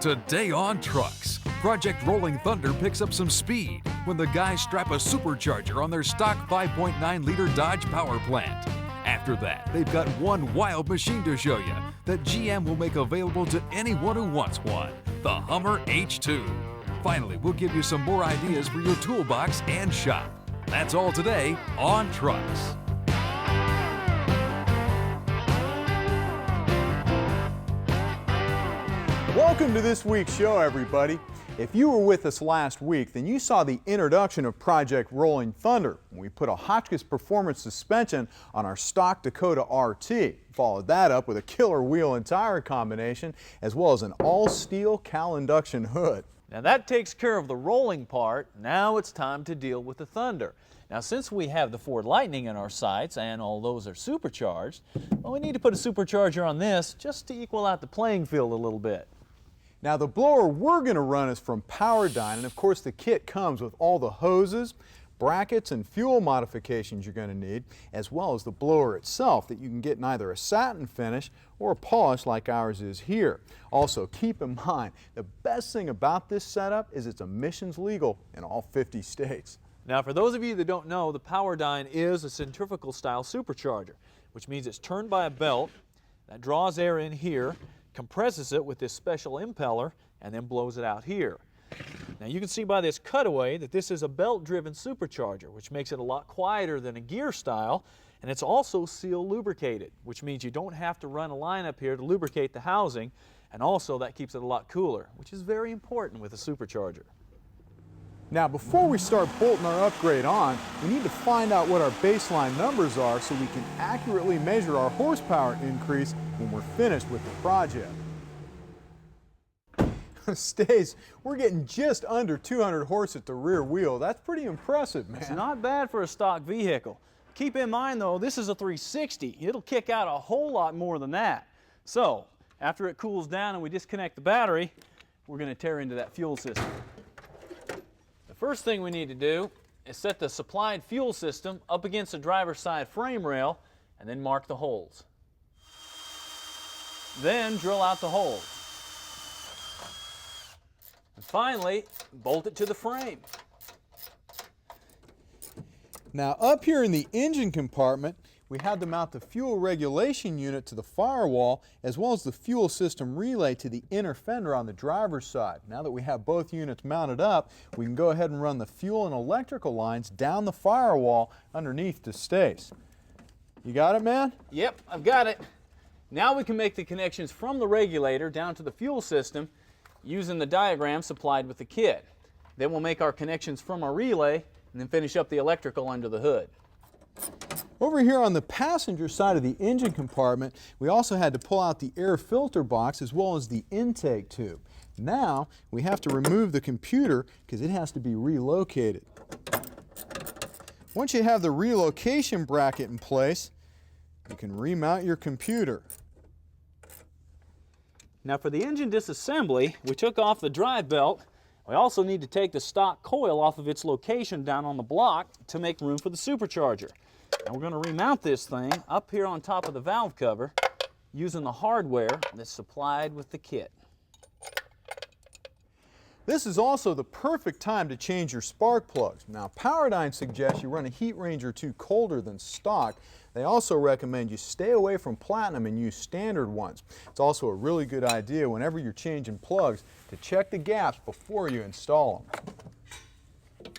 Today on Trucks, Project Rolling Thunder picks up some speed when the guys strap a supercharger on their stock 5.9-liter Dodge powerplant. After that, they've got one wild machine to show you that GM will make available to anyone who wants one, the Hummer H2. Finally, we'll give you some more ideas for your toolbox and shop. That's all today on Trucks. Welcome to this week's show, everybody. If you were with us last week, then you saw the introduction of Project Rolling Thunder. We put a Hotchkiss performance suspension on our stock Dakota RT. Followed that up with a killer wheel and tire combination, as well as an all-steel Cal induction hood. Now that takes care of the rolling part. Now it's time to deal with the Thunder. Now since we have the Ford Lightning in our sights and all those are supercharged, well, we need to put a supercharger on this just to equal out the playing field a little bit. Now the blower we're going to run is from PowerDyne, and of course the kit comes with all the hoses, brackets, and fuel modifications you're going to need, as well as the blower itself that you can get in either a satin finish or a polish like ours is here. Also keep in mind, the best thing about this setup is it's emissions legal in all 50 states. Now for those of you that don't know, the PowerDyne is a centrifugal style supercharger, which means it's turned by a belt that draws air in here, compresses it with this special impeller, and then blows it out here. Now you can see by this cutaway that this is a belt-driven supercharger, which makes it a lot quieter than a gear style, and it's also seal lubricated, which means you don't have to run a line up here to lubricate the housing, and also that keeps it a lot cooler, which is very important with a supercharger. Now before we start bolting our upgrade on, we need to find out what our baseline numbers are so we can accurately measure our horsepower increase when we're finished with the project. Stace, we're getting just under 200 horse at the rear wheel. That's pretty impressive, man. It's not bad for a stock vehicle. Keep in mind though, this is a 360. It'll kick out a whole lot more than that. So, after it cools down and we disconnect the battery, we're going to tear into that fuel system. The first thing we need to do is set the supplied fuel system up against the driver's side frame rail and then mark the holes. Then drill out the holes. And finally, bolt it to the frame. Now up here in the engine compartment, we had to mount the fuel regulation unit to the firewall as well as the fuel system relay to the inner fender on the driver's side. Now that we have both units mounted up, we can go ahead and run the fuel and electrical lines down the firewall underneath to Stace. You got it, man? Yep, I've got it. Now we can make the connections from the regulator down to the fuel system using the diagram supplied with the kit. Then we'll make our connections from our relay and then finish up the electrical under the hood. Over here on the passenger side of the engine compartment, we also had to pull out the air filter box as well as the intake tube. Now we have to remove the computer because it has to be relocated. Once you have the relocation bracket in place, you can remount your computer. Now for the engine disassembly, we took off the drive belt. We also need to take the stock coil off of its location down on the block to make room for the supercharger. And we're going to remount this thing up here on top of the valve cover using the hardware that's supplied with the kit. This is also the perfect time to change your spark plugs. Now PowerDyne suggests you run a heat range or two colder than stock. They also recommend you stay away from platinum and use standard ones. It's also a really good idea whenever you're changing plugs to check the gaps before you install them.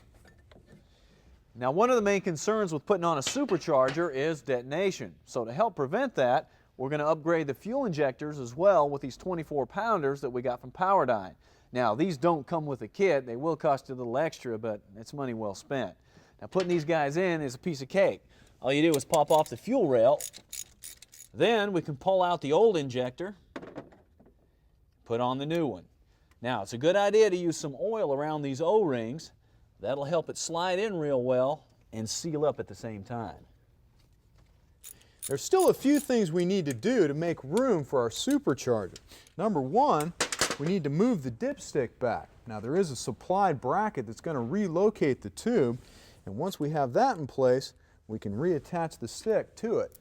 Now one of the main concerns with putting on a supercharger is detonation. So to help prevent that, we're going to upgrade the fuel injectors as well with these 24-pounders that we got from PowerDyne. Now these don't come with a kit. They will cost you a little extra, but it's money well spent. Now putting these guys in is a piece of cake. All you do is pop off the fuel rail. Then we can pull out the old injector, put on the new one. Now it's a good idea to use some oil around these O-rings. That'll help it slide in real well and seal up at the same time. There's still a few things we need to do to make room for our supercharger. Number one, we need to move the dipstick back. Now there is a supplied bracket that's going to relocate the tube, and once we have that in place, we can reattach the stick to it.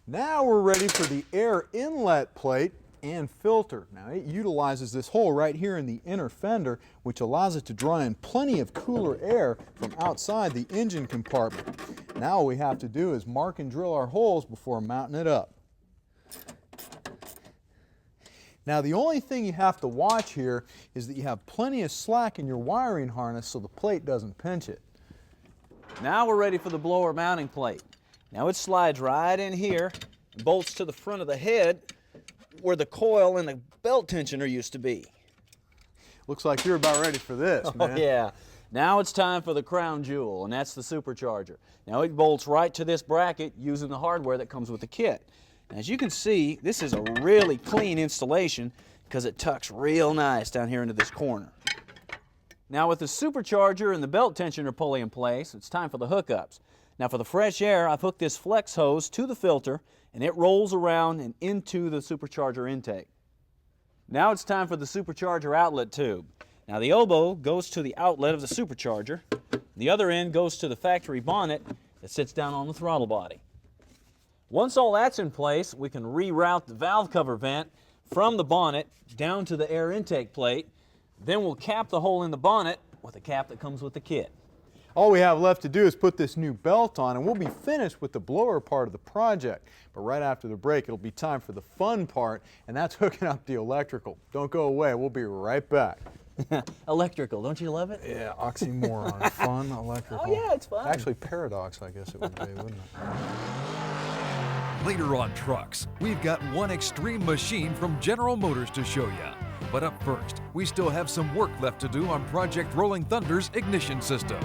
Now we're ready for the air inlet plate and filter. Now it utilizes this hole right here in the inner fender, which allows it to draw in plenty of cooler air from outside the engine compartment. Now all we have to do is mark and drill our holes before mounting it up. Now the only thing you have to watch here is that you have plenty of slack in your wiring harness so the plate doesn't pinch it. Now we're ready for the blower mounting plate. Now it slides right in here and bolts to the front of the head where the coil and the belt tensioner used to be. Looks like you're about ready for this, man. Oh yeah. Now it's time for the crown jewel, and that's the supercharger. Now it bolts right to this bracket using the hardware that comes with the kit. As you can see, this is a really clean installation because it tucks real nice down here into this corner. Now with the supercharger and the belt tensioner pulley in place, it's time for the hookups. Now for the fresh air, I've hooked this flex hose to the filter and it rolls around and into the supercharger intake. Now it's time for the supercharger outlet tube. Now the elbow goes to the outlet of the supercharger. The other end goes to the factory bonnet that sits down on the throttle body. Once all that's in place, we can reroute the valve cover vent from the bonnet down to the air intake plate. Then we'll cap the hole in the bonnet with a cap that comes with the kit. All we have left to do is put this new belt on and we'll be finished with the blower part of the project. But right after the break, it'll be time for the fun part, and that's hooking up the electrical. Don't go away, we'll be right back. Electrical, don't you love it? Yeah, oxymoron. Fun, electrical. Oh yeah, it's fun. Actually, paradox, I guess it would be, wouldn't it? Later on Trucks, we've got one extreme machine from General Motors to show you. But up first, we still have some work left to do on Project Rolling Thunder's ignition system.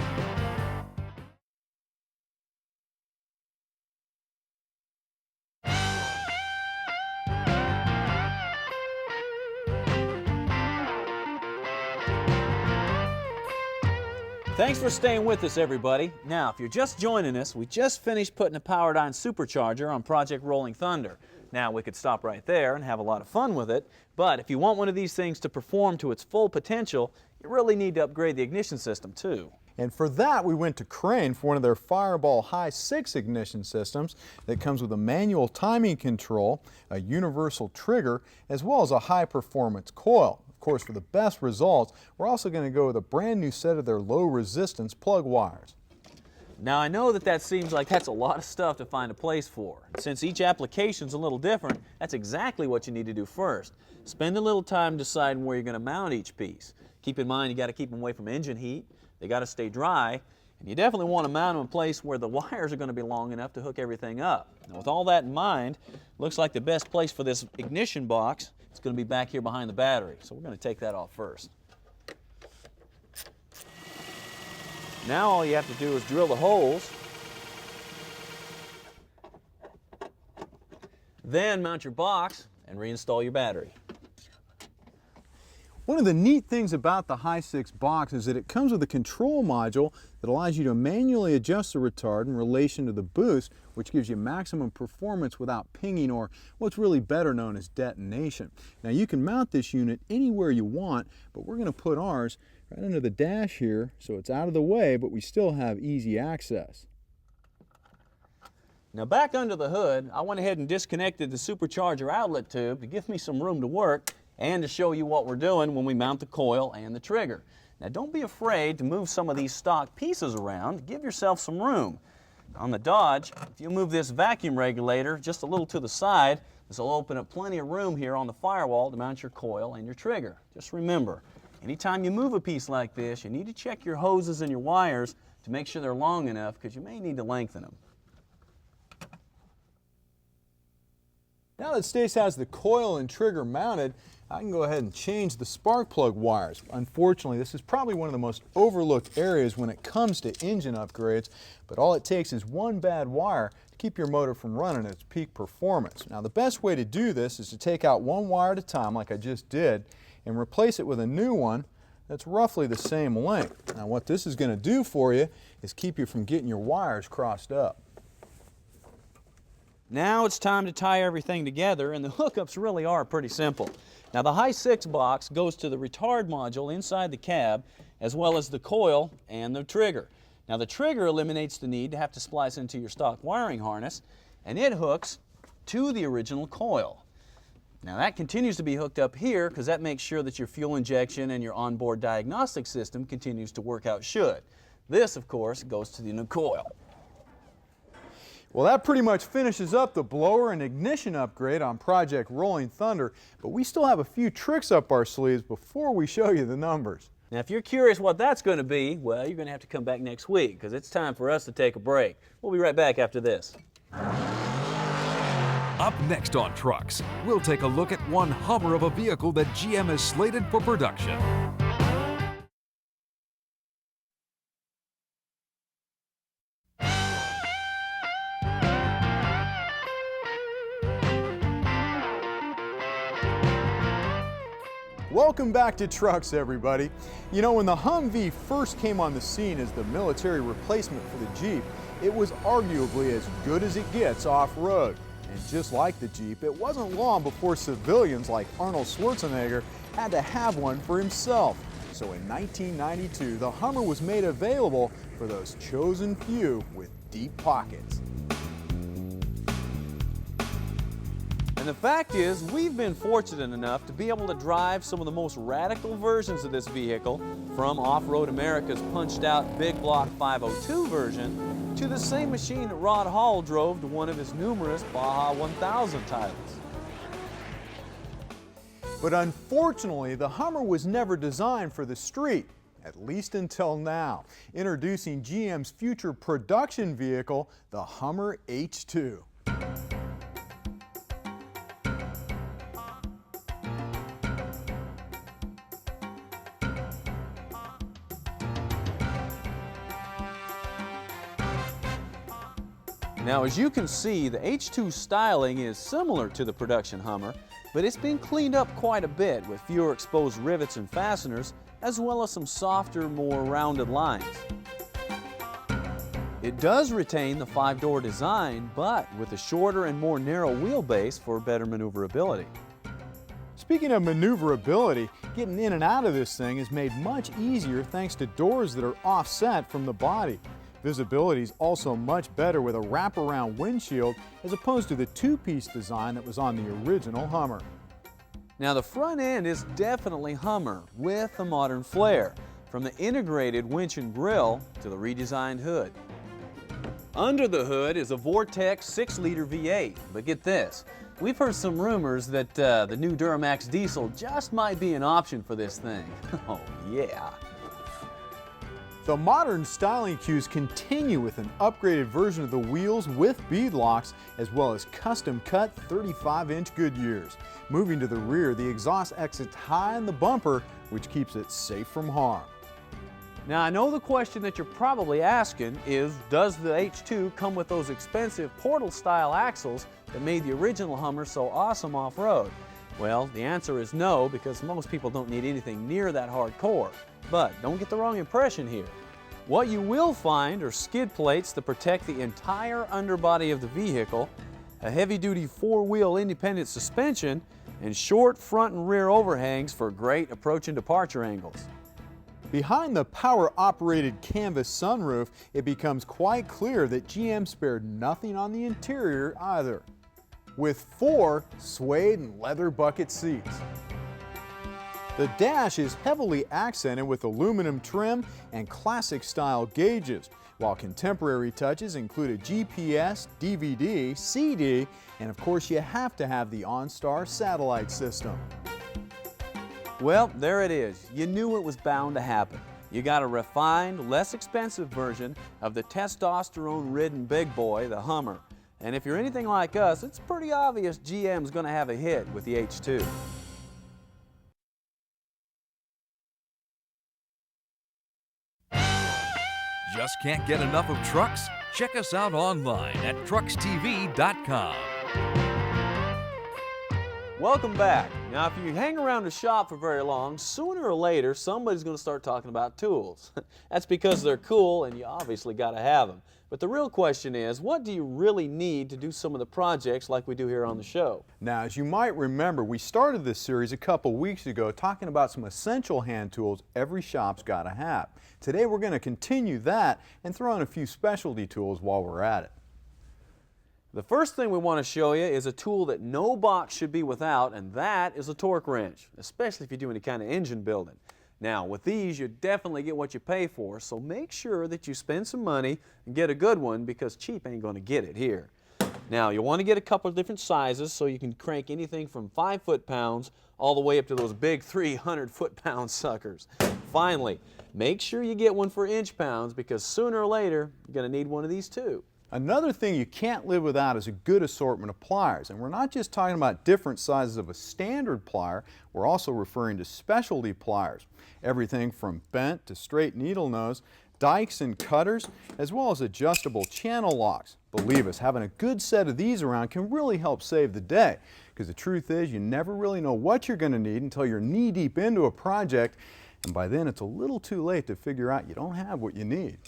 Thanks for staying with us, everybody. Now, if you're just joining us, we just finished putting a PowerDyne supercharger on Project Rolling Thunder. Now, we could stop right there and have a lot of fun with it, but if you want one of these things to perform to its full potential, you really need to upgrade the ignition system too. And for that, we went to Crane for one of their Fireball High 6 ignition systems that comes with a manual timing control, a universal trigger, as well as a high-performance coil. Of course, for the best results, we're also going to go with a brand new set of their low-resistance plug wires. Now, I know that seems like that's a lot of stuff to find a place for. Since each application's a little different, that's exactly what you need to do first. Spend a little time deciding where you're going to mount each piece. Keep in mind you got to keep them away from engine heat. They got to stay dry, and you definitely want to mount them in a place where the wires are going to be long enough to hook everything up. Now, with all that in mind, looks like the best place for this ignition box is going to be back here behind the battery. So we're going to take that off first. Now all you have to do is drill the holes, then mount your box and reinstall your battery. One of the neat things about the High 6 box is that it comes with a control module that allows you to manually adjust the retard in relation to the boost, which gives you maximum performance without pinging, or what's really better known as detonation. Now you can mount this unit anywhere you want, but we're going to put ours right under the dash here so it's out of the way, but we still have easy access. Now back under the hood, I went ahead and disconnected the supercharger outlet tube to give me some room to work and to show you what we're doing when we mount the coil and the trigger. Now don't be afraid to move some of these stock pieces around. Give yourself some room. On the Dodge, if you move this vacuum regulator just a little to the side, this will open up plenty of room here on the firewall to mount your coil and your trigger. Just remember, anytime you move a piece like this, you need to check your hoses and your wires to make sure they're long enough, because you may need to lengthen them. Now that Stace has the coil and trigger mounted, I can go ahead and change the spark plug wires. Unfortunately, this is probably one of the most overlooked areas when it comes to engine upgrades, but all it takes is one bad wire to keep your motor from running at its peak performance. Now the best way to do this is to take out one wire at a time, like I just did, and replace it with a new one that's roughly the same length. Now what this is going to do for you is keep you from getting your wires crossed up. Now it's time to tie everything together, and the hookups really are pretty simple. Now the High 6 box goes to the retard module inside the cab, as well as the coil and the trigger. Now the trigger eliminates the need to have to splice into your stock wiring harness, and it hooks to the original coil. Now that continues to be hooked up here because that makes sure that your fuel injection and your onboard diagnostic system continues to work out should. This, of course, goes to the new coil. Well, that pretty much finishes up the blower and ignition upgrade on Project Rolling Thunder, but we still have a few tricks up our sleeves before we show you the numbers. Now if you're curious what that's going to be, well, you're going to have to come back next week because it's time for us to take a break. We'll be right back after this. Up next on Trucks, we'll take a look at one Hummer of a vehicle that GM has slated for production. Welcome back to Trucks, everybody. You know, when the Humvee first came on the scene as the military replacement for the Jeep, it was arguably as good as it gets off-road. And just like the Jeep, it wasn't long before civilians like Arnold Schwarzenegger had to have one for himself. So in 1992, the Hummer was made available for those chosen few with deep pockets. And the fact is, we've been fortunate enough to be able to drive some of the most radical versions of this vehicle, from Off-Road America's punched-out Big Block 502 version to the same machine that Rod Hall drove to one of his numerous Baja 1000 titles. But unfortunately, the Hummer was never designed for the street, at least until now. Introducing GM's future production vehicle, the Hummer H2. Now, as you can see, the H2 styling is similar to the production Hummer, but it's been cleaned up quite a bit with fewer exposed rivets and fasteners, as well as some softer, more rounded lines. It does retain the 5-door design, but with a shorter and more narrow wheelbase for better maneuverability. Speaking of maneuverability, getting in and out of this thing is made much easier thanks to doors that are offset from the body. Visibility is also much better with a wraparound windshield as opposed to the two-piece design that was on the original Hummer. Now the front end is definitely Hummer with a modern flair, from the integrated winch and grill to the redesigned hood. Under the hood is a Vortex 6-liter V8, but get this, we've heard some rumors that the new Duramax diesel just might be an option for this thing. Oh yeah. The modern styling cues continue with an upgraded version of the wheels with bead locks, as well as custom-cut 35-inch Goodyears. Moving to the rear, the exhaust exits high in the bumper, which keeps it safe from harm. Now I know the question that you're probably asking is, does the H2 come with those expensive portal-style axles that made the original Hummer so awesome off-road? Well, the answer is no, because most people don't need anything near that hardcore. But don't get the wrong impression here. What you will find are skid plates that protect the entire underbody of the vehicle, a heavy-duty 4-wheel independent suspension, and short front and rear overhangs for great approach and departure angles. Behind the power-operated canvas sunroof, it becomes quite clear that GM spared nothing on the interior either, with 4 suede and leather bucket seats. The dash is heavily accented with aluminum trim and classic-style gauges, while contemporary touches include a GPS, DVD, CD, and of course you have to have the OnStar satellite system. Well, there it is. You knew it was bound to happen. You got a refined, less expensive version of the testosterone-ridden big boy, the Hummer. And if you're anything like us, it's pretty obvious GM's going to have a hit with the H2. Just can't get enough of trucks? Check us out online at truckstv.com. Welcome back. Now, if you hang around the shop for very long, sooner or later, somebody's going to start talking about tools. That's because they're cool and you obviously got to have them. But the real question is, what do you really need to do some of the projects like we do here on the show? Now, as you might remember, we started this series a couple weeks ago talking about some essential hand tools every shop's got to have. Today we're going to continue that and throw in a few specialty tools while we're at it. The first thing we want to show you is a tool that no box should be without, and that is a torque wrench, especially if you do any kind of engine building. Now, with these, you definitely get what you pay for, so make sure that you spend some money and get a good one, because cheap ain't going to get it here. Now, you want to get a couple of different sizes so you can crank anything from 5 foot-pounds all the way up to those big 300 foot-pound suckers. Finally, make sure you get one for inch-pounds, because sooner or later, you're going to need one of these too. Another thing you can't live without is a good assortment of pliers. And we're not just talking about different sizes of a standard plier, we're also referring to specialty pliers. Everything from bent to straight needle nose, dikes and cutters, as well as adjustable channel locks. Believe us, having a good set of these around can really help save the day, because the truth is you never really know what you're going to need until you're knee-deep into a project, and by then it's a little too late to figure out you don't have what you need.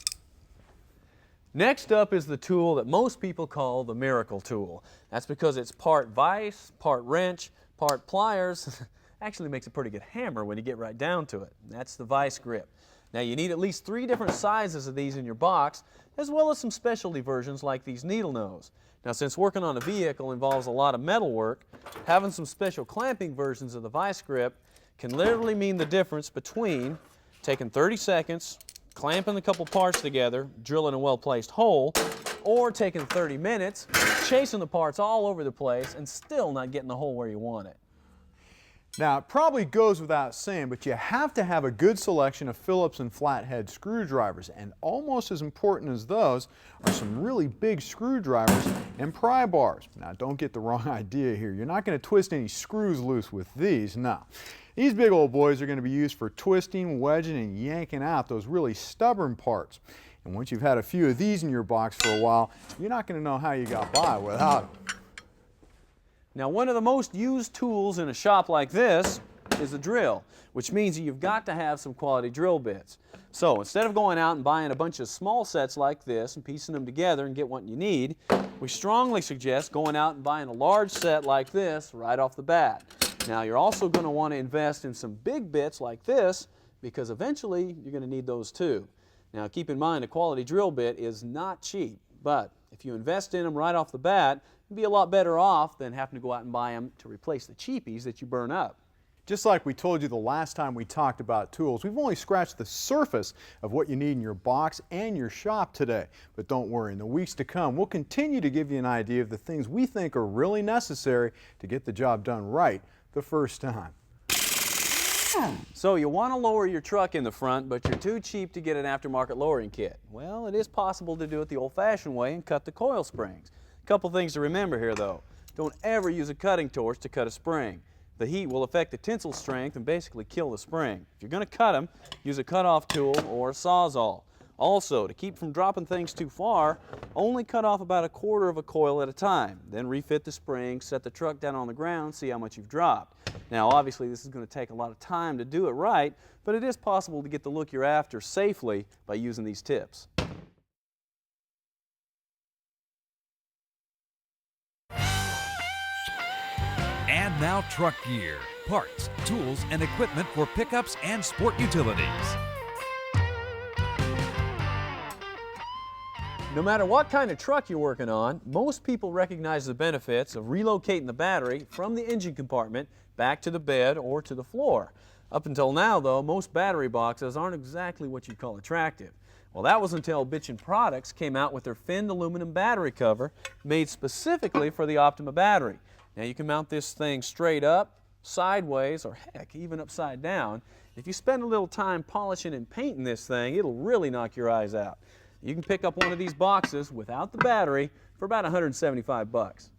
Next up is the tool that most people call the miracle tool. That's because it's part vise, part wrench, part pliers. Actually makes a pretty good hammer when you get right down to it. That's the vise grip. Now, you need at least 3 different sizes of these in your box, as well as some specialty versions like these needle nose. Now, since working on a vehicle involves a lot of metal work, having some special clamping versions of the vise grip can literally mean the difference between taking 30 seconds, clamping a couple parts together, drilling a well-placed hole, or taking 30 minutes, chasing the parts all over the place, and still not getting the hole where you want it. Now, it probably goes without saying, but you have to have a good selection of Phillips and flathead screwdrivers, and almost as important as those are some really big screwdrivers and pry bars. Now, don't get the wrong idea here. You're not going to twist any screws loose with these, no. These big old boys are going to be used for twisting, wedging, and yanking out those really stubborn parts. And once you've had a few of these in your box for a while, you're not going to know how you got by without them. Now, one of the most used tools in a shop like this is a drill, which means you've got to have some quality drill bits. So instead of going out and buying a bunch of small sets like this and piecing them together and get what you need, we strongly suggest going out and buying a large set like this right off the bat. Now, you're also going to want to invest in some big bits like this, because eventually you're going to need those too. Now, keep in mind, a quality drill bit is not cheap, but if you invest in them right off the bat, you'll be a lot better off than having to go out and buy them to replace the cheapies that you burn up. Just like we told you the last time we talked about tools, we've only scratched the surface of what you need in your box and your shop today. But don't worry, in the weeks to come, we'll continue to give you an idea of the things we think are really necessary to get the job done right the first time. So you want to lower your truck in the front, but you're too cheap to get an aftermarket lowering kit. Well, it is possible to do it the old-fashioned way and cut the coil springs. A couple things to remember here, though. Don't ever use a cutting torch to cut a spring. The heat will affect the tensile strength and basically kill the spring. If you're going to cut them, use a cut-off tool or a sawzall. Also, to keep from dropping things too far, only cut off about 1/4 of a coil at a time. Then refit the spring, set the truck down on the ground, see how much you've dropped. Now, obviously, this is going to take a lot of time to do it right, but it is possible to get the look you're after safely by using these tips. And now truck gear, parts, tools, and equipment for pickups and sport utilities. No matter what kind of truck you're working on, most people recognize the benefits of relocating the battery from the engine compartment back to the bed or to the floor. Up until now, though, most battery boxes aren't exactly what you'd call attractive. Well, that was until Bitchin' Products came out with their finned aluminum battery cover made specifically for the Optima battery. Now, you can mount this thing straight up, sideways, or heck, even upside down. If you spend a little time polishing and painting this thing, it'll really knock your eyes out. You can pick up one of these boxes without the battery for about 175 bucks.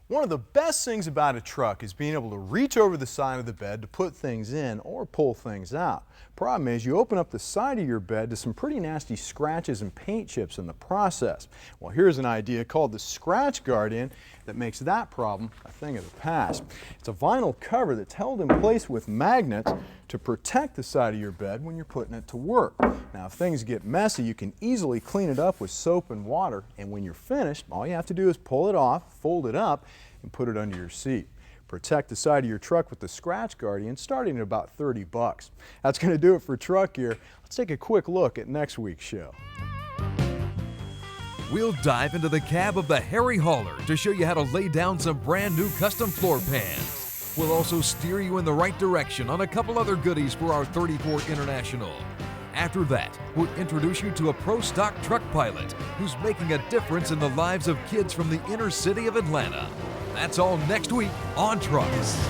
One of the best things about a truck is being able to reach over the side of the bed to put things in or pull things out. Problem is, you open up the side of your bed to some pretty nasty scratches and paint chips in the process. Well, here's an idea called the Scratch Guardian that makes that problem a thing of the past. It's a vinyl cover that's held in place with magnets to protect the side of your bed when you're putting it to work. Now, if things get messy, you can easily clean it up with soap and water, and when you're finished, all you have to do is pull it off, fold it up, and put it under your seat. Protect the side of your truck with the Scratch Guardian starting at about 30 bucks. That's going to do it for Truck Gear. Let's take a quick look at next week's show. We'll dive into the cab of the Harry Hauler to show you how to lay down some brand new custom floor pans. We'll also steer you in the right direction on a couple other goodies for our 34 International. After that, we'll introduce you to a pro stock truck pilot who's making a difference in the lives of kids from the inner city of Atlanta. That's all next week on Trucks.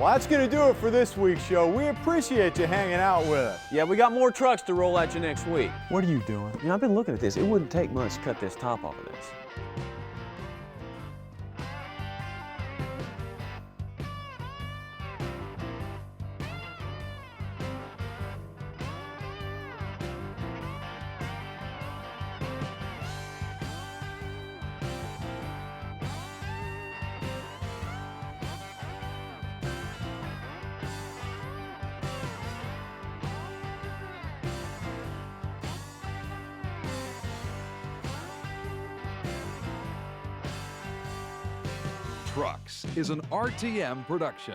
Well, that's going to do it for this week's show. We appreciate you hanging out with us. Yeah, we got more trucks to roll at you next week. What are you doing? You know, I've been looking at this. It wouldn't take much to cut this top off of this. Trucks is an RTM production.